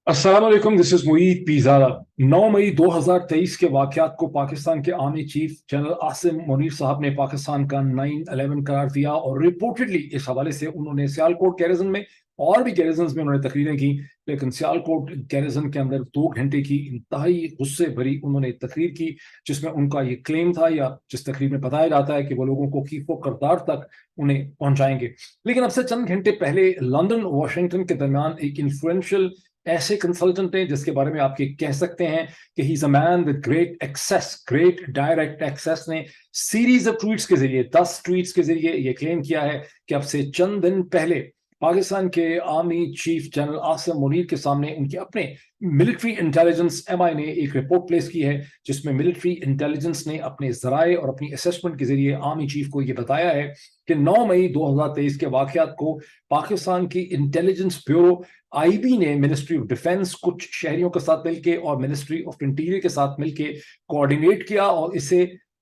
अस्सलाम वालेकुम, this is Moeed पीजादा। 9 मई 2023 के वाकयात को पाकिस्तान के army chief general Asim Munir साहब ने पाकिस्तान का 9/11 करार दिया और रिपोर्टेडली इस हवाले से उन्होंने सियालकोट गैरिजन में और भी गैरिजन में उन्होंने तकरीरें की। लेकिन सियालकोट गैरिजन के अंदर 2 घंटे की इंतहाई गुस्से भरी उन्होंने तकरीर की, जिसमें उनका ये क्लेम था, या जिस तकरीर में बताया जाता है कि वो लोगों को कीफो करतार तक उन्हें पहुंचाएंगे। लेकिन अब से चंद घंटे पहले लंदन वाशिंगटन के दरमियान एक इन्फ्लुएंशियल ऐसे कंसल्टेंट हैं जिसके बारे में आप ये कह सकते हैं कि he is a man with great access, great direct access, ने सीरीज ऑफ ट्वीट्स के जरिए 10 ट्वीट्स के जरिए ये क्लेम किया है कि अब से चंद दिन पहले पाकिस्तान के army chief general Asim Munir के सामने उनके अपने मिलिट्री इंटेलिजेंस एमआई ने एक रिपोर्ट प्लेस की है, जिसमें मिलिट्री इंटेलिजेंस ने अपने जराए और अपनी असेसमेंट के जरिए आर्मी चीफ को यह बताया है कि 9 मई 2023 के वाकयात को पाकिस्तान की इंटेलिजेंस ब्यूरो आईबी ने मिनिस्ट्री ऑफ डिफेंस, कुछ शहरियों के साथ मिलकर और मिनिस्ट्री ऑफ इंटीरियर के साथ मिलकर कोऑर्डिनेट किया और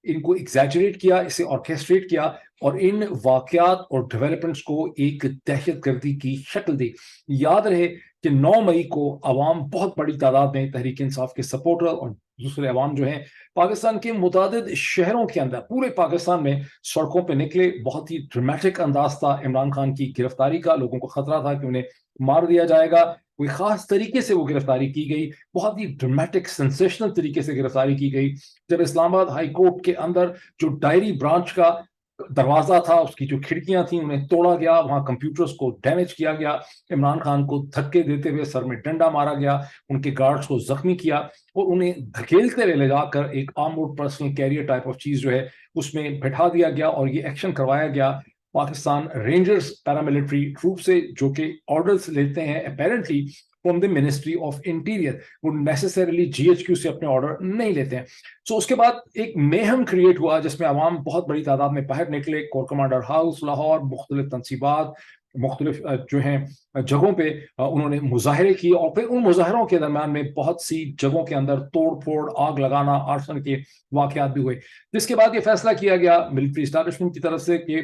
इनको एग्जैजरेट किया, इसे ऑर्केस्ट्रेट किया और इन वाकयात और डेवलपमेंट्स को एक दहशतगर्दी की शक्ल दी। याद रहे कि 9 मई को अवाम बहुत बड़ी तादाद में तहरीक इंसाफ के सपोर्टर और दूसरे अवाम जो हैं पाकिस्तान के मुतादिद शहरों के अंदर, पूरे पाकिस्तान में सड़कों पर निकले। बहुत ही ड्रामेटिक अंदाज था इमरान खान की गिरफ्तारी का। लोगों को खतरा था कि उन्हें मार दिया जाएगा। कोई खास तरीके से वो गिरफ्तारी की गई, बहुत ही ड्रामेटिक सेंसेशनल तरीके से गिरफ्तारी की गई। जब इस्लामाबाद हाई कोर्ट के अंदर जो डायरी ब्रांच का दरवाजा था, उसकी जो खिड़कियां थी, उन्हें तोड़ा गया, वहां कंप्यूटर्स को डैमेज किया गया, इमरान खान को धक्के देते हुए सर में डंडा मारा गया, उनके गार्ड्स को जख्मी किया और उन्हें धकेलते हुए ले जाकर एक armoured personnel carrier type of चीज जो है उसमें बैठा दिया गया और ये एक्शन करवाया गया पाकिस्तान रेंजर्स पैरामिलिट्री ट्रूप से, जो कि ऑर्डर्स लेते हैं apparently from the ministry of interior. वो नेसेसरली जीएचक्यू से अपने ऑर्डर नहीं लेते हैं। सो उसके बाद एक मेहम क्रिएट हुआ जिसमें अवाम बहुत बड़ी तादाद में बाहर निकले। कोर कमांडर हाउस लाहौर, मुख्तलिफ तनसीबात, मुख्तलिफ जो हैं जगहों पे उन्होंने मुजाहरे किए और फिर उन मुजाहरों के दरम्यान में बहुत सी जगहों के अंदर तोड़ फोड़, आग लगाना, आर्सन के वाकयात भी हुए। जिसके बाद ये फैसला किया गया मिलिट्री इस्टेब्लिशमेंट की तरफ से कि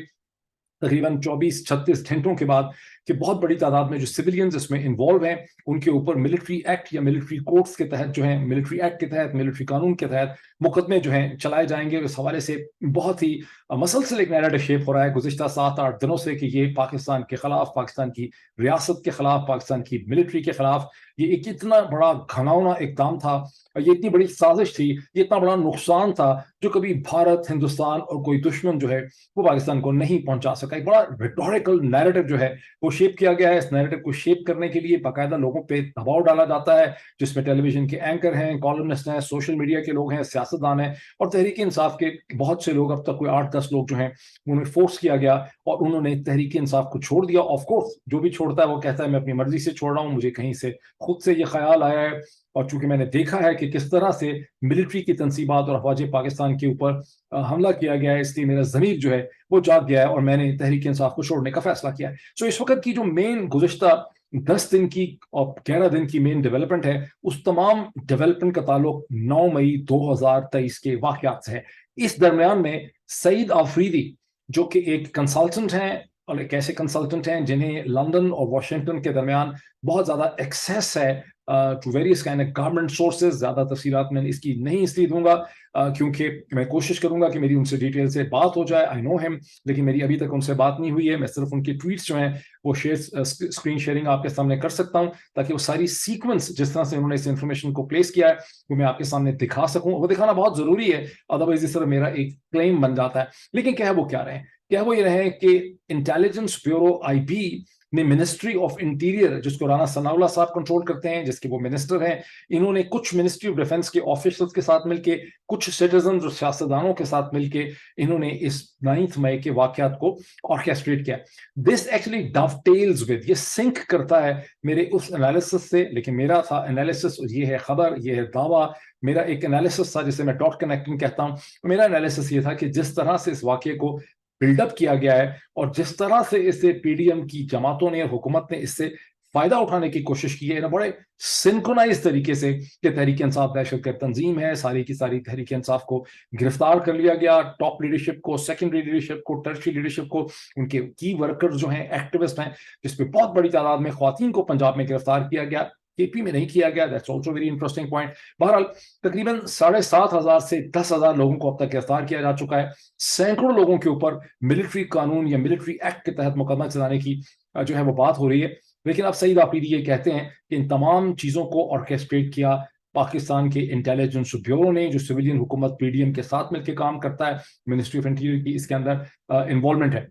तकरीबन 24-36 घंटों के बाद कि बहुत बड़ी तादाद में जो सिविलियंस इसमें इन्वॉल्व हैं उनके ऊपर मिलिट्री एक्ट या मिलिट्री कोर्ट्स के तहत जो है, मिलिट्री एक्ट के तहत, मिलिट्री कानून के तहत मुकदमे जो हैं चलाए जाएंगे। इस हवाले से बहुत ही मसलसल एक नैरेटिव शेप हो रहा है गुज़िश्ता 7-8 दिनों से कि ये पाकिस्तान के खिलाफ, पाकिस्तान की रियासत के खिलाफ, पाकिस्तान की मिलिट्री के खिलाफ ये एक इतना बड़ा घिनौना इक़दाम था, ये इतनी बड़ी साजिश थी, ये इतना बड़ा नुकसान था जो कभी भारत, हिंदुस्तान और कोई दुश्मन जो है वो पाकिस्तान को नहीं पहुंचा सका। एक बड़ा रिटोरिकल नैरेटिव जो है वो शेप किया गया है। इस नैरेटिव को शेप करने के लिए बाकायदा लोगों पे दबाव डाला जाता है, जिसमें टेलीविजन के एंकर हैं, कॉलमनिस्ट हैं, सोशल मीडिया के लोग हैं, सियासतदान हैं और तहरीक इंसाफ के बहुत से लोग, अब तक कोई 8-10 लोग जो हैं उन्हें फोर्स किया गया और उन्होंने तहरीक इंसाफ को छोड़ दिया। ऑफ कोर्स जो भी छोड़ता है वो कहता है मैं अपनी मर्जी से छोड़ रहा हूँ, मुझे कहीं से खुद से ये ख्याल आया है। और चूंकि मैंने देखा है कि किस तरह से मिलिट्री की तनसीबात और अफवाज पाकिस्तान के ऊपर हमला किया गया है, इसलिए मेरा ज़मीर जो है वो जाग गया है और मैंने तहरीक इंसाफ को छोड़ने का फैसला किया है। सो इस वक्त की जो मेन गुज़िश्ता 10 दिन की और 11 दिन की मेन डेवलपमेंट है, उस तमाम डेवलपमेंट का ताल्लुक 9 मई 2023 के वाकयात से है। इस दरमियान में सईद आफरीदी, जो कि एक कंसल्टेंट हैं और एक ऐसे कंसल्टेंट हैं जिन्हें लंदन और वाशिंगटन के दरमियान बहुत ज़्यादा एक्सेस है to various kind of government sources. ज़्यादा तफसीलात मैं इसकी नहीं इसलिए दूंगा क्योंकि मैं कोशिश करूंगा कि मेरी उनसे डिटेल से बात हो जाए। आई नो हिम, लेकिन मेरी अभी तक उनसे बात नहीं हुई है। मैं सिर्फ उनके ट्वीट्स जो हैं वो स्क्रीन शेयरिंग आपके सामने कर सकता हूं, ताकि वो सारी सीक्वेंस जिस तरह से उन्होंने इस इन्फॉर्मेशन को प्लेस किया है वो मैं आपके सामने दिखा सकूं। वो दिखाना बहुत जरूरी है, अदरवाइज इस तरह मेरा एक क्लेम बन जाता है। लेकिन क्या है वो क्या रहे, क्या वो ये रहे कि इंटेलिजेंस ब्यूरो आईबी ने मिनिस्ट्री ऑफ इंटीरियर, जिसको राना सनाउल्लाह साहब कंट्रोल करते हैं, जिसके वो मिनिस्टर हैं, इन्होंने कुछ मिनिस्ट्री ऑफ डिफेंस के ऑफिसर्स के साथ मिलके, कुछ सिटीजन और सियासतदानों के साथ मिलके इन्होंने इस 9 मई के वाकयात को ऑर्केस्ट्रेट किया। दिस एक्चुअली डवटेल्स विद, ये सिंक करता है मेरे उस एनालिसिस से। लेकिन मेरा था एनालिसिस, ये है खबर, ये है दावा, मेरा एक एनालिसिस था जिसे मैं डॉट कनेक्टिंग कहता हूं। मेरा एनालिसिस ये था कि जिस तरह से इस वाकये को बिल्डअप किया गया है और जिस तरह से इसे पीडीएम की जमातों ने और हुकूमत ने इससे फायदा उठाने की कोशिश की है ना, बड़े सिंक्रोनाइज तरीके से, कि तहरीक इंसाफ दहशतगर्द तंजीम है, सारी की सारी तहरीक इंसाफ को गिरफ्तार कर लिया गया, टॉप लीडरशिप को, सेकेंडरी लीडरशिप को, टर्शरी लीडरशिप को, उनके की वर्कर्स जो हैं, एक्टिविस्ट हैं, जिसपे बहुत बड़ी तादाद में ख्वातीन को पंजाब में गिरफ्तार किया गया। KP में नहीं किया गया, that's also very interesting point. बहरहाल तकरीबन 7,500 से 10,000 लोगों को अब तक गिरफ्तार किया जा चुका है, सैकड़ों लोगों के ऊपर मिलिट्री कानून या मिलिट्री एक्ट के तहत मुकदमा चलाने की जो है वो बात हो रही है। लेकिन अब सईद आफरीदी ये कहते हैं कि इन तमाम चीज़ों को ऑर्केस्ट्रेट किया पाकिस्तान के इंटेलिजेंस ब्यूरो ने, जो सिविलियन हुकूमत PDM के साथ मिलकर काम करता है, मिनिस्ट्री ऑफ इंटीरियर की इसके अंदर इन्वॉल्वमेंट है।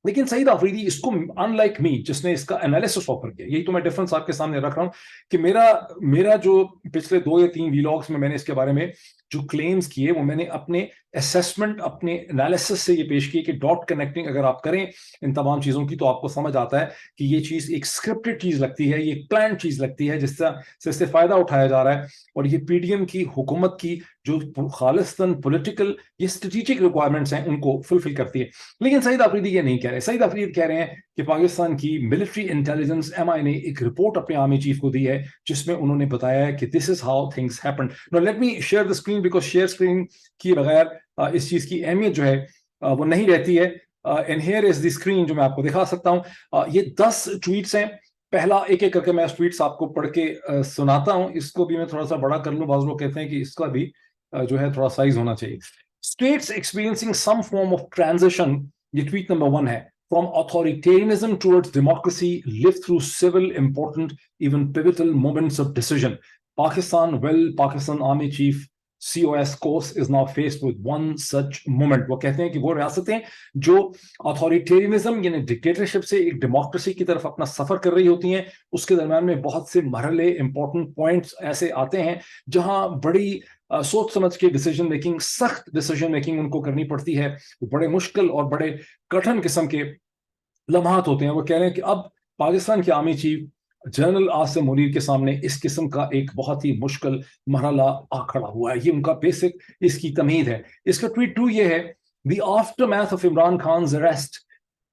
लेकिन सईद आफरीदी इसको, अनलाइक मी जिसने इसका एनालिसिस ऑफर किया, यही तो मैं डिफरेंस आपके सामने रख रहा हूं कि मेरा जो पिछले 2 या 3 व्लॉग्स में मैंने इसके बारे में जो क्लेम्स किए वो मैंने अपने असेसमेंट, अपने एनालिसिस से ये पेश किए कि डॉट कनेक्टिंग अगर आप करें इन तमाम चीज़ों की तो आपको समझ आता है कि ये चीज़ एक स्क्रिप्टेड चीज़ लगती है, ये प्लान चीज़ लगती है जिससे फ़ायदा उठाया जा रहा है। और ये PDM की हुकूमत की जो खालिस्तन पॉलिटिकल ये स्ट्रेटेजिक रिक्वायरमेंट्स हैं उनको फुलफिल करती है। लेकिन सईद आफरीदी ये नहीं कह रहे। सईद आफरीदी कह रहे हैं कि पाकिस्तान की मिलिट्री इंटेलिजेंस MI ने एक रिपोर्ट अपने आर्मी चीफ को दी है जिसमें उन्होंने बताया है कि this is how things happened. Now let me share the screen because share screen किए बगैर इस चीज की अहमियत जो है वो नहीं रहती है। And here is the screen जो मैं आपको दिखा सकता हूँ। ये 10 ट्वीट्स हैं। पहला एक एक करके मैं ट्वीट्स आपको पढ़ के सुनाता हूँ। इसको भी मैं थोड़ा सा बड़ा कर लूँ, बाज़ लोग कहते हैं कि इसका भी जो है थोड़ा साइज होना चाहिए। States experiencing some form of transition, ये ट्वीट नंबर 1 है। From authoritarianism towards democracy, live through civil, important, even pivotal moments of decision. Pakistan Army Chief COS course is now faced with one such moment. वो कहते हैं कि वो रियासतें जो authoritarianism यानी डिक्टेटरशिप से एक डेमोक्रेसी की तरफ अपना सफर कर रही होती हैं, उसके दरम्यान में बहुत से मरहले, इंपॉर्टेंट पॉइंट्स ऐसे आते हैं जहां बड़ी सोच समझ के डिसीजन मेकिंग, सख्त डिसीजन मेकिंग उनको करनी पड़ती है। बड़े मुश्किल और बड़े कठिन किस्म के लम्हात होते हैं। वो कह रहे हैं कि अब पाकिस्तान के army chief general Asim Munir के सामने इस किस्म का एक बहुत ही मुश्किल मरहला आ खड़ा हुआ है। ये उनका बेसिक इसकी तमीद है। इसका ट्वीट 2 ये है, the aftermath of Imran Khan's arrest,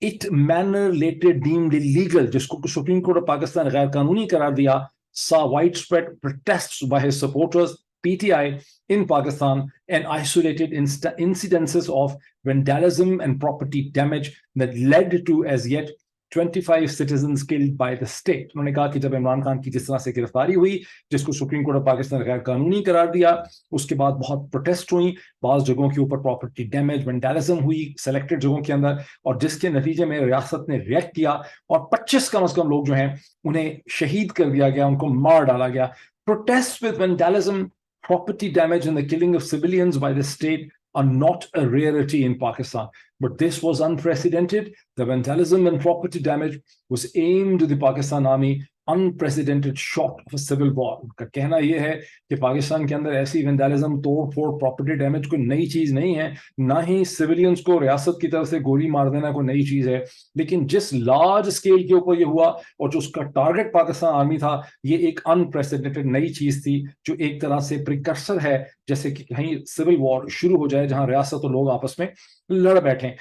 it manner later deemed illegal, जिसको सुप्रीम कोर्ट ऑफ पाकिस्तान गैर कानूनी करार दिया, saw widespread protests by his supporters PTI in Pakistan and isolated incidences of vandalism and property damage that led to as yet 25 citizens killed by the state. उन्होंने कहा कि जब इमरान खान की जिस तरह से गिरफ्तारी हुई, जिसको सुप्रीम कोर्ट ऑफ पाकिस्तान गैर कानूनी करार दिया, उसके बाद बहुत प्रोटेस्ट हुई, बाज़ जगहों के ऊपर प्रॉपर्टी डैमेज, वैंडलिज्म हुई सेलेक्टेड जगहों के अंदर, और जिसके नतीजे में रियासत ने रिएक्ट किया और 25 कम से कम लोग जो हैं उन्हें शहीद कर दिया गया, उनको मार डाला गया। Protests with vandalism, property damage and the killing of civilians by the state are not a rarity in Pakistan. But this was unprecedented. The vandalism and property damage was aimed at the Pakistan Army, unprecedented shot of a civil war. उनका कहना यह है कि पाकिस्तान के अंदर ऐसी vandalism, तोड़ फोड़, प्रॉपर्टी डैमेज कोई नई चीज नहीं है, ना ही सिविलियंस को रियासत की तरफ से गोली मार देना कोई नई चीज है। लेकिन जिस लार्ज स्केल के ऊपर ये हुआ और जो उसका टारगेट पाकिस्तान आर्मी था, ये एक अनप्रेसिडेंटेड नई चीज थी जो एक तरह से प्रिकर्सर है, जैसे कि कहीं सिविल वॉर शुरू हो जाए जहां रियासत और लोग आपस में लड़ बैठे।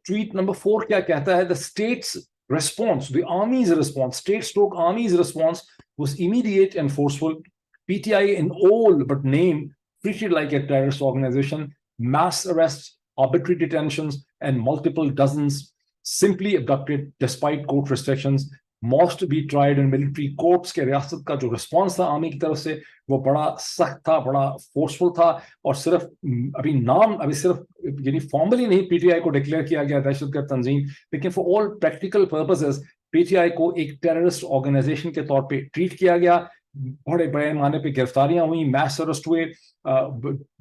ट्वीट नंबर 4 क्या कहता है? The states response, the army's response, state/army's response was immediate and forceful. PTI in all but name treated like a terrorist organization. Mass arrests, arbitrary detentions, and multiple dozens simply abducted despite court restrictions must be tried in military courts. के रियासत का जो response था army की तरफ से वो बड़ा सख्त था, बड़ा फोर्सफुल था, और सिर्फ अभी सिर्फ यानी फॉर्मली नहीं PTI को डिक्लेयर किया गया दहशतगर्द तंजीम, लेकिन for all practical purposes PTI को एक टेररिस्ट ऑर्गेनाइजेशन के तौर पे ट्रीट किया गया। बड़े पैमाने पे गिरफ्तारियां हुई, मैस अरेस्ट हुए,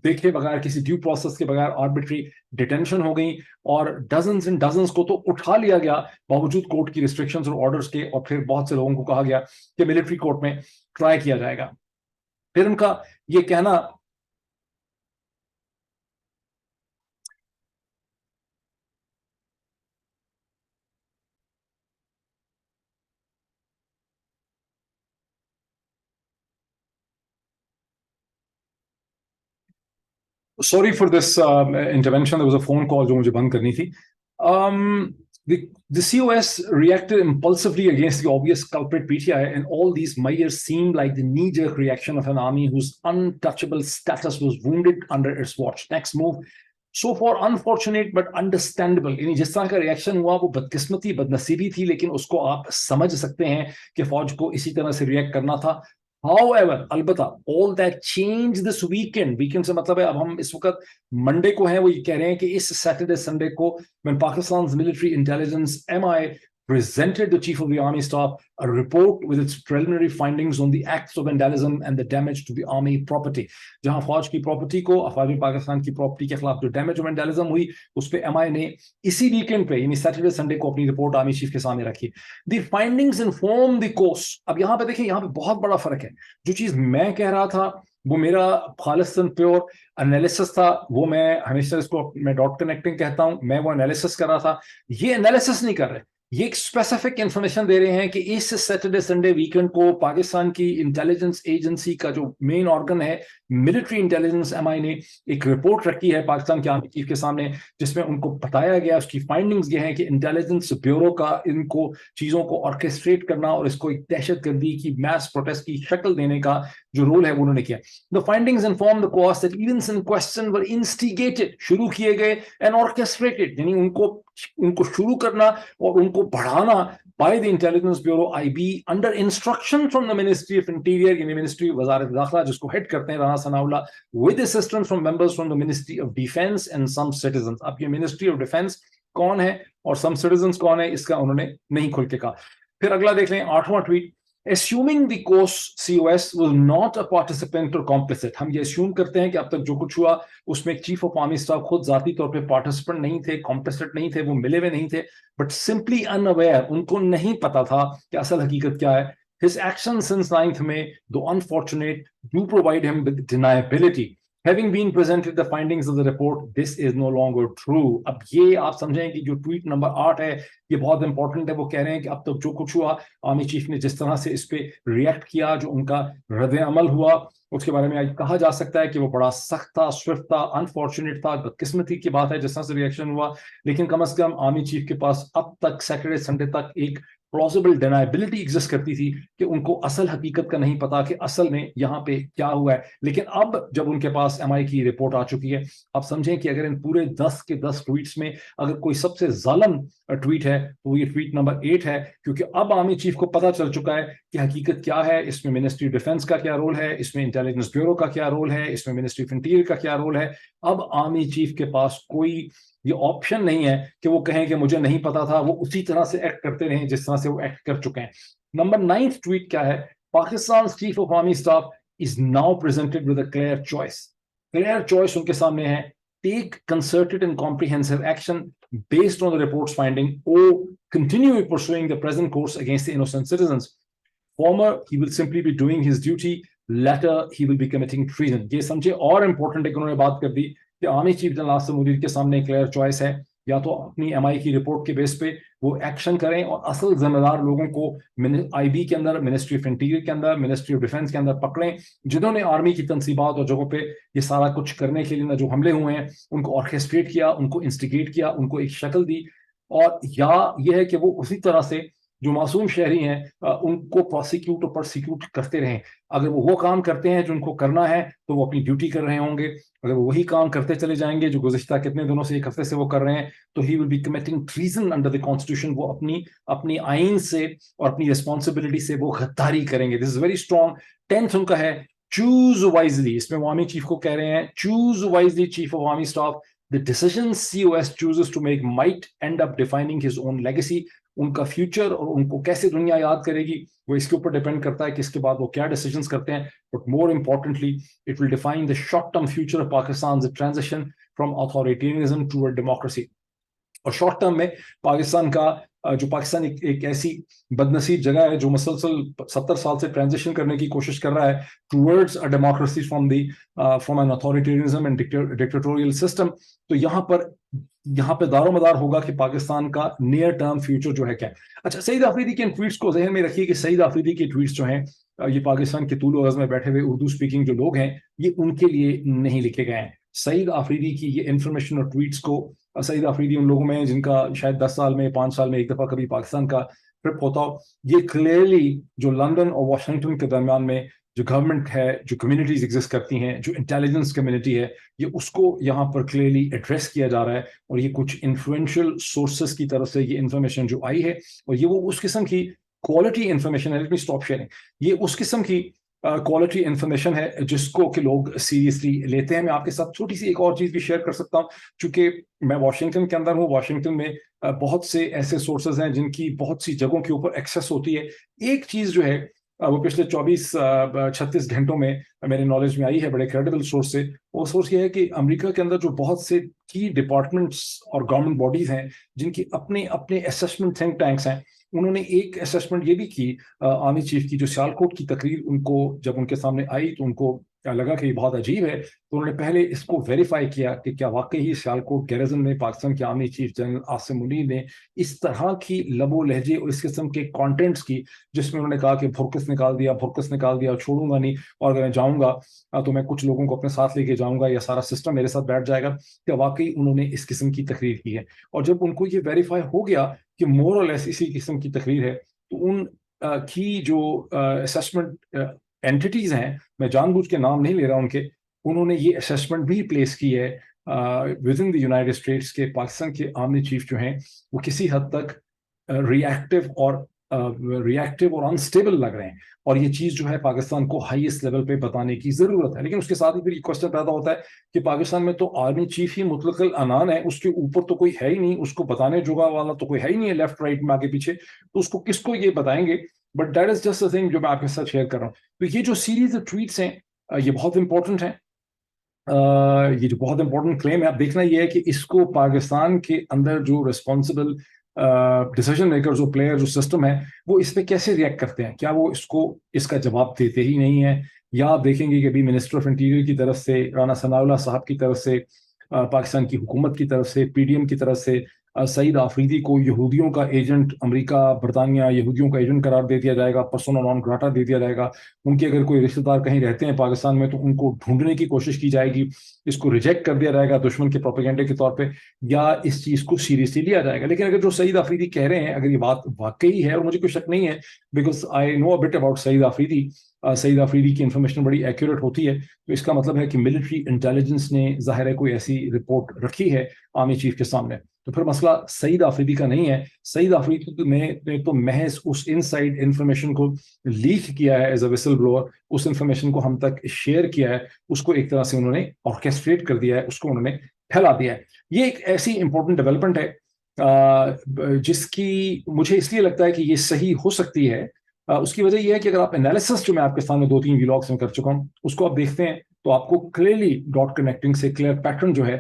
देखे बगैर, किसी ड्यू प्रोसेस के बगैर आर्बिट्री डिटेंशन हो गई, और डजन्स एंड डजन्स को तो उठा लिया गया बावजूद कोर्ट की रिस्ट्रिक्शंस और ऑर्डर्स के, और फिर बहुत से लोगों को कहा गया कि मिलिट्री कोर्ट में ट्राई किया जाएगा। फिर उनका ये कहना, sorry for this intervention, there was a phone call जो मुझे बंद करनी थी। The COS reacted impulsively against the obvious culprit PTI, and all these measures seemed like the knee-jerk reaction of an army whose untouchable status was wounded under its watch. Next move, so for unfortunate but understandable, यानी जिस तरह का reaction हुआ वो बदकिस्मती बदनसीबी थी, लेकिन उसको आप समझ सकते हैं कि फौज को इसी तरह से रिएक्ट करना था. However, अलबत्ता all that changed this weekend. Weekend से मतलब है अब हम इस वक्त मंडे को हैं, वो ये कह रहे हैं कि इस सैटरडे संडे को when Pakistan's military intelligence MI presented the chief of the army staff a report with its preliminary findings on the acts of vandalism and the damage to the army property. जहां फौज की property को, अफवाज पाकिस्तान की property के खिलाफ जो damage और vandalism हुई, उस पे एमआई ने इसी वीकेंड पे यानी सैटरडे संडे को अपनी रिपोर्ट आर्मी चीफ के सामने रखी. The findings inform the course. अब यहां पे देखिए, यहां पे बहुत बड़ा फर्क है. जो चीज मैं कह रहा था वो मेरा खालिस्तान प्योर एनालिसिस था, वो मैं हमेशा इसको मैं डॉट कनेक्टिंग कहता हूं, मैं वो एनालिसिस कर रहा था. ये एनालिसिस नहीं कर रहे, ये एक स्पेसिफिक इंफॉर्मेशन दे रहे हैं कि इस सैटरडे संडे वीकेंड को पाकिस्तान की इंटेलिजेंस एजेंसी का जो मेन ऑर्गन है मिलिट्री इंटेलिजेंस एमआई ने एक रिपोर्ट रखी है पाकिस्तान के आर्मी चीफ के सामने, जिसमें उनको बताया गया, उसकी फाइंडिंग्स ये हैं कि इंटेलिजेंस ब्यूरो का इनको चीजों को ऑर्केस्ट्रेट करना और इसको एक दहशतगर्दी की मैस प्रोटेस्ट की शक्ल देने का जो रोल है वो उन्होंने किया. The findings inform the course that events in question were instigated, शुरू किए गए, एंड ऑर्केस्ट्रेटेड, यानी उनको शुरू करना और उनको बढ़ाना by the Intelligence Bureau IB under instruction from the Ministry of Interior, यानी मिनिस्ट्री वजारत दाखिला जिसको हेड करते हैं Rana Sanaullah, with assistance from members from the Ministry of Defense and some citizens. अब ये मिनिस्ट्री ऑफ डिफेंस कौन है और some citizens कौन है, इसका उन्होंने नहीं खुल के कहा. फिर अगला देख लें, 8वां tweet. Assuming the course COS was not a participant or complicit, हम ये assume करते हैं कि अब तक जो कुछ हुआ उसमें चीफ ऑफ आर्मी स्टाफ खुद जाती तौर पे पार्टिसिपेंट नहीं थे, कॉम्प्लिसिट नहीं थे, वो मिले हुए नहीं थे, बट सिंपली अनअवेयर, उनको नहीं पता था कि असल हकीकत क्या है. His actions since 9th May, though unfortunate, do provide him with deniability. Having been presented the findings of the report, this is no longer true. अब ये आप समझें कि जो ट्वीट नंबर 8 है ये बहुत इंपॉर्टेंट है. वो कह रहे हैं कि अब तक जो कुछ हुआ, आर्मी चीफ ने जिस तरह से इस पे रिएक्ट किया, जो उनका रद्द अमल हुआ, उसके बारे में आज कहा जा सकता है कि वो बड़ा सख्त था, स्विफ्ट था, अनफॉर्चुनेट था, बदकिस्मती की बात है जिस तरह से रिएक्शन हुआ. लेकिन कम से कम आर्मी चीफ के पास अब तक सैटरडे संडे तक एक प्लॉजिबल डिनाइबिलिटी एग्जिस्ट करती थी कि उनको असल हकीकत का नहीं पता कि असल में यहाँ पे क्या हुआ है. लेकिन अब जब उनके पास एमआई की रिपोर्ट आ चुकी है, आप समझें कि अगर इन पूरे 10 के 10 ट्वीट्स में अगर कोई सबसे जालिम ट्वीट है तो ये ट्वीट नंबर 8 है, क्योंकि अब आर्मी चीफ को पता चल चुका है कि हकीकत क्या है, इसमें मिनिस्ट्री ऑफ डिफेंस का क्या रोल है, इसमें इंटेलिजेंस ब्यूरो का क्या रोल है, इसमें मिनिस्ट्री ऑफ इंटीरियर का क्या रोल है. अब आर्मी चीफ के पास कोई ये ऑप्शन नहीं है कि वो कहें कि मुझे नहीं पता था, वो उसी तरह से एक्ट करते रहे जिस तरह से वो एक्ट कर चुके हैं. नंबर 9th ट्वीट क्या है? Pakistan chief of army staff is now presented with a clear choice. Clear choice उनके सामने है: take concerted and comprehensive action based on the reports finding और continue pursuing the present course against the innocent citizens. Former he will simply be doing his duty, later he will be committing treason. ये समझे और important है कि उन्होंने बात कर दी कि army chief general Asim Munir के सामने क्लियर चॉइस है, या तो अपनी एमआई की रिपोर्ट के बेस पे वो एक्शन करें और असल जिम्मेदार लोगों को आईबी के अंदर, मिनिस्ट्री ऑफ इंटीरियर के अंदर, मिनिस्ट्री ऑफ डिफेंस के अंदर पकड़ें, जिन्होंने आर्मी की तंसीबात और जगहों पे ये सारा कुछ करने के लिए ना जो हमले हुए हैं उनको ऑर्केस्ट्रेट किया, उनको इंस्टिगेट किया, उनको एक शक्ल दी. और या ये है कि वो उसी तरह से जो मासूम शहरी हैं उनको प्रोसिक्यूट और परसिक्यूट करते रहें. अगर वो काम करते हैं जो उनको करना है तो वो अपनी ड्यूटी कर रहे होंगे. अगर वो वही काम करते चले जाएंगे जो गुज़िश्ता कितने दिनों से, एक हफ्ते से वो कर रहे हैं, तो ही will be committing treason under the constitution. वो अपनी आइन से और अपनी रिस्पॉन्सिबिलिटी से वो गद्दारी करेंगे. This is very strong. 10th उनका है चूज वाइजली. इसमें वो आर्मी चीफ को कह रहे हैं choose wisely chief of army staff. The decision COS chooses to make might end up defining his own legacy. उनका फ्यूचर और उनको कैसे दुनिया याद करेगी वो इसके ऊपर डिपेंड करता है कि इसके बाद वो क्या डिसीजंस करते हैं. But more importantly it will define the short term future of Pakistan transition from authoritarianism toward democracy. और शॉर्ट टर्म में पाकिस्तान का जो पाकिस्तान एक ऐसी बदनसीब जगह है जो मसलसल 70 साल से ट्रांजिशन करने की कोशिश कर रहा है towards a democracy from an authoritarianism and dictatorial system. तो यहाँ पे दारोमदार होगा कि पाकिस्तान का नियर टर्म फ्यूचर जो है क्या है. अच्छा, सईद आफरीदी के इन ट्वीट्स को जहन में रखिए कि सईद आफरीदी के ट्वीट्स जो हैं ये पाकिस्तान के तूल गज़ में बैठे हुए उर्दू स्पीकिंग जो लोग हैं ये उनके लिए नहीं लिखे गए हैं. सईद आफरीदी की ये इंफॉर्मेशन और ट्वीट्स को, सईद आफरीदी उन लोगों में जिनका शायद 10 साल में 5 साल में एक दफ़ा कभी पाकिस्तान का ट्रिप होता हो, ये क्लियरली जो लंदन और वाशिंगटन के दरमियान में جو گورنمنٹ ہے، جو کمیونٹیز ایگزسٹ کرتی ہیں، جو انٹیلیجنس کمیونٹی ہے، یہ اس کو یہاں پر کلیئرلی ایڈریس کیا جا رہا ہے. اور یہ کچھ انفلوئنشل سورسز کی طرف سے یہ انفارمیشن جو آئی ہے، اور یہ وہ اس قسم کی کوالٹی انفارمیشن ہے. Let me stop sharing. یہ اس قسم کی کوالٹی انفارمیشن ہے جس کو کہ لوگ سیریسلی لیتے ہیں. میں آپ کے ساتھ چھوٹی سی ایک اور چیز بھی شیئر کر سکتا ہوں. چونکہ میں واشنگٹن کے اندر ہوں، واشنگٹن میں بہت سے ایسے سورسز ہیں جن کی بہت سی جگہوں کے اوپر ایکسیس ہوتی ہے. ایک چیز جو ہے وہ پچھلے 24-36 گھنٹوں میں میرے نالج میں آئی ہے بڑے کریڈیبل سورس سے. وہ سورس یہ ہے کہ امریکہ کے اندر جو بہت سے کی ڈپارٹمنٹس اور گورنمنٹ باڈیز ہیں جن کی اپنے اپنے اسیسمنٹ تھنک ٹینکس ہیں، انہوں نے ایک اسیسمنٹ یہ بھی کی. آرمی چیف کی جو سیالکوٹ کی تقریر ان کو جب ان کے سامنے آئی تو ان کو لگا کہ یہ بہت عجیب ہے. تو انہوں نے پہلے اس کو ویریفائی کیا کہ کیا واقعی سیالکوٹ گیریزن میں پاکستان کے army chief general Asim Munir نے اس طرح کی لب و لہجے اور اس قسم کے کانٹینٹس کی، جس میں انہوں نے کہا کہ بھرکس نکال دیا، چھوڑوں گا نہیں، اور اگر میں جاؤں گا تو میں کچھ لوگوں کو اپنے ساتھ لے کے جاؤں گا یا سارا سسٹم میرے ساتھ بیٹھ جائے گا. کہ واقعی انہوں نے اس قسم کی تقریر کی ہے. اور جب ان کو یہ ویریفائی ہو گیا کہ مور اور لیس اسی قسم کی تقریر ہے، تو ان کی جو اسیسمنٹ اینٹیز ہیں، میں جان بوجھ کے نام نہیں لے رہا ان کے، انہوں نے یہ اسیسمنٹ بھی پلیس کی ہے with in the United States کے پاکستان کے آرمی چیف جو ہیں وہ کسی حد تک ریئیکٹو اور انسٹیبل لگ رہے ہیں. اور یہ چیز جو ہے پاکستان کو ہائیسٹ لیول پہ بتانے کی ضرورت ہے. لیکن اس کے ساتھ ہی پھر یہ کوشچن پیدا ہوتا ہے کہ پاکستان میں تو آرمی چیف ہی مطلق العنان ہے، اس کے اوپر تو کوئی ہے ہی نہیں، اس کو بتانے جوگا والا تو کوئی ہے ہی نہیں ہے لیفٹ رائٹ میں آگے پیچھے، تو اس کو کس کو یہ بتائیں گے. But that is just a thing جو میں آپ کے ساتھ شیئر کر رہا ہوں. تو یہ جو سیریز ٹویٹس ہیں یہ بہت امپورٹنٹ ہیں. یہ جو بہت امپورٹنٹ کلیم ہے، اب دیکھنا یہ ہے کہ اس کو پاکستان کے اندر جو ریسپانسبل ڈیسیجن میکر جو پلیئر جو سسٹم ہے وہ اس پہ کیسے ریئیکٹ کرتے ہیں. کیا وہ اس کا جواب دیتے ہی نہیں ہیں، یا آپ دیکھیں گے کہ ابھی منسٹر آف انٹیریئر کی طرف سے، رانا ثناء اللہ صاحب کی طرف سے، پاکستان کی حکومت کی طرف سے، پی ڈی ایم کی طرف سے سعید آفریدی کو یہودیوں کا ایجنٹ، امریکہ برطانیہ یہودیوں کا ایجنٹ قرار دے دیا جائے گا، پرسونا نان گراٹا دے دیا جائے گا. ان کے اگر کوئی رشتہ دار کہیں رہتے ہیں پاکستان میں تو ان کو ڈھونڈنے کی کوشش کی جائے گی، اس کو ریجیکٹ کر دیا جائے گا دشمن کے پروپیگنڈے کے طور پہ، یا اس چیز کو سیریسلی لیا جائے گا. لیکن اگر جو سعید آفریدی کہہ رہے ہیں اگر یہ بات واقعی ہے، اور مجھے کوئی شک نہیں ہے because I know a bit about Saeed Afridi کی انفارمیشن بڑی ایکوریٹ ہوتی ہے، تو اس کا مطلب ہے کہ ملٹری انٹیلیجنس نے ظاہر ہے کوئی ایسی رپورٹ رکھی ہے آرمی چیف کے سامنے. تو پھر مسئلہ سعید آفریدی کا نہیں ہے. سعید آفریدی نے تو محض اس ان سائڈ انفارمیشن کو لیک کیا ہے ایز اے وسل بلوور، اس انفارمیشن کو ہم تک شیئر کیا ہے، اس کو ایک طرح سے انہوں نے آرکیسٹریٹ کر دیا ہے، اس کو انہوں نے پھیلا دیا ہے. یہ ایک ایسی امپورٹنٹ ڈیولپمنٹ ہے جس کی مجھے اس لیے لگتا ہے کہ یہ صحیح ہو سکتی ہے. اس کی وجہ یہ ہے کہ اگر آپ انالیسس جو میں آپ کے سامنے 2-3 ویلاگس میں کر چکا ہوں اس کو آپ دیکھتے ہیں تو آپ کو کلیئرلی ڈاٹ کنیکٹنگ سے کلیئر پیٹرن جو ہے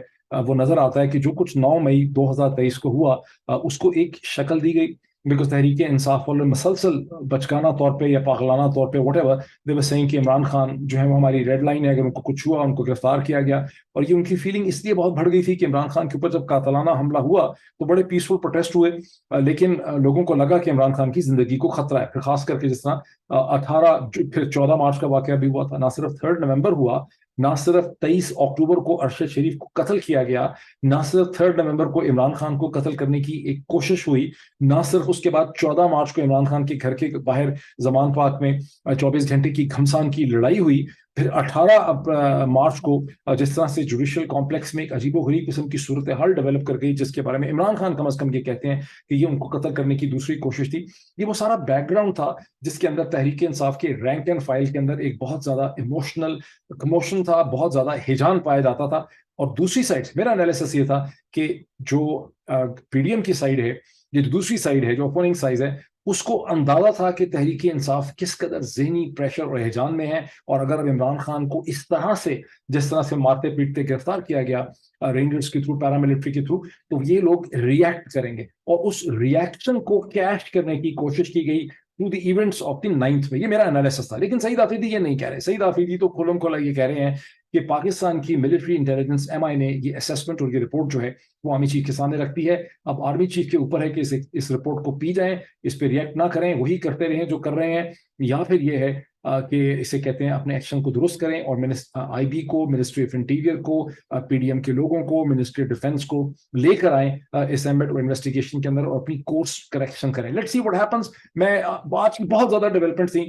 وہ نظر آتا ہے کہ جو کچھ 9 مئی 2023 کو ہوا اس کو ایک شکل دی گئی. بیکاز تحریک انصاف والے مسلسل بچکانہ طور پہ یا پاگلانہ طور پہ whatever they were seeing کہ عمران خان جو ہے وہ ہماری ریڈ لائن ہے، اگر ان کو کچھ ہوا ان کو گرفتار کیا گیا. اور یہ ان کی فیلنگ اس لیے بہت بڑھ گئی تھی کہ عمران خان کے اوپر جب قاتلانہ حملہ ہوا تو بڑے پیسفل پروٹیسٹ ہوئے، لیکن لوگوں کو لگا کہ عمران خان کی زندگی کو خطرہ ہے. پھر خاص کر کے جس طرح 14 مارچ کا واقعہ بھی ہوا تھا، نہ صرف 3 نومبر ہوا، نہ صرف 23 اکتوبر کو ارشد شریف کو قتل کیا گیا، نہ صرف 3 نومبر کو عمران خان کو قتل کرنے کی ایک کوشش ہوئی، نہ صرف اس کے بعد 14 مارچ کو عمران خان کے گھر کے باہر زمان پاک میں 24 گھنٹے کی گھمسان کی لڑائی ہوئی. پھر 18 مارچ کو جس طرح سے جوڈیشل کمپلیکس میں ایک عجیب و غریب قسم کی صورتحال ڈیولپ کر گئی جس کے بارے میں عمران خان کم از کم یہ کہتے ہیں کہ یہ ان کو قتل کرنے کی دوسری کوشش تھی. یہ وہ سارا بیک گراؤنڈ تھا جس کے اندر تحریک انصاف کے رینک اینڈ فائل کے اندر ایک بہت زیادہ ایموشنل کموشن تھا، بہت زیادہ ہیجان پایا جاتا تھا. اور دوسری سائڈ میرا انالیسس یہ تھا کہ جو پی ڈی ایم کی سائڈ ہے، یہ دوسری سائڈ ہے جو اپوننگ سائڈ ہے، اس کو اندازہ تھا کہ تحریک انصاف کس قدر ذہنی پریشر اور ہیجان میں ہے. اور اگر اب عمران خان کو اس طرح سے جس طرح سے مارتے پیٹتے گرفتار کیا گیا رینجرز کے تھرو، پیراملٹری کے تھرو، تو یہ لوگ ریئیکٹ کریں گے. اور اس ریئیکشن کو کیش کرنے کی کوشش کی گئی to the events of the 9th میں. یہ میرا انالیسس تھا. لیکن سعید آفریدی یہ نہیں کہہ رہے. سعید آفریدی تو کھلم کھلا یہ کہہ رہے ہیں کہ پاکستان کی ملٹری انٹیلیجنس ایم آئی نے یہ اسیسمنٹ اور یہ رپورٹ جو ہے وہ آرمی چیف کے سامنے رکھتی ہے. اب آرمی چیف کے اوپر ہے کہ اس رپورٹ کو پی جائیں، اس پہ ریئیکٹ نہ کریں، وہی کرتے رہیں جو کر رہے ہیں، یا پھر یہ ہے کہ اسے کہتے ہیں اپنے ایکشن کو درست کریں اور آئی بی کو، منسٹری آف انٹیریئر کو، پی ڈی ایم کے لوگوں کو، منسٹری آف ڈیفینس کو لے کر آئیں اس ایمبٹ اور انویسٹیگیشن کے اندر اور اپنی کورس کریکشن کریں. Let's see what happens. میں آج کی بہت زیادہ ڈیولپمنٹ تھیں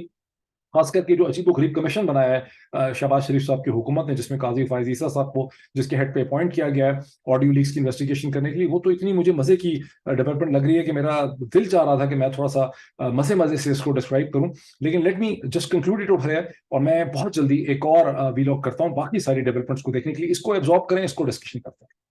خاص کر کے جو عجیب و غریب کمیشن بنایا ہے شہباز شریف صاحب کی حکومت نے، جس میں قاضی فائز عیسیٰ صاحب کو جس کے ہیڈ پہ اپوائنٹ کیا گیا ہے آڈیو لیکس کی انویسٹیگیشن کرنے کے لیے، وہ تو اتنی مجھے مزے کی ڈیولپمنٹ لگ رہی ہے کہ میرا دل چاہ رہا تھا کہ میں تھوڑا سا مزے سے اس کو ڈسکرائب کروں، لیکن let me just conclude it over here, اور میں بہت جلدی ایک اور ویلاگ کرتا ہوں باقی ساری ڈیولپمنٹس کو دیکھنے کے لیے. اس کو ایبزارب کریں، اس کو ڈسکشن کرتے ہیں.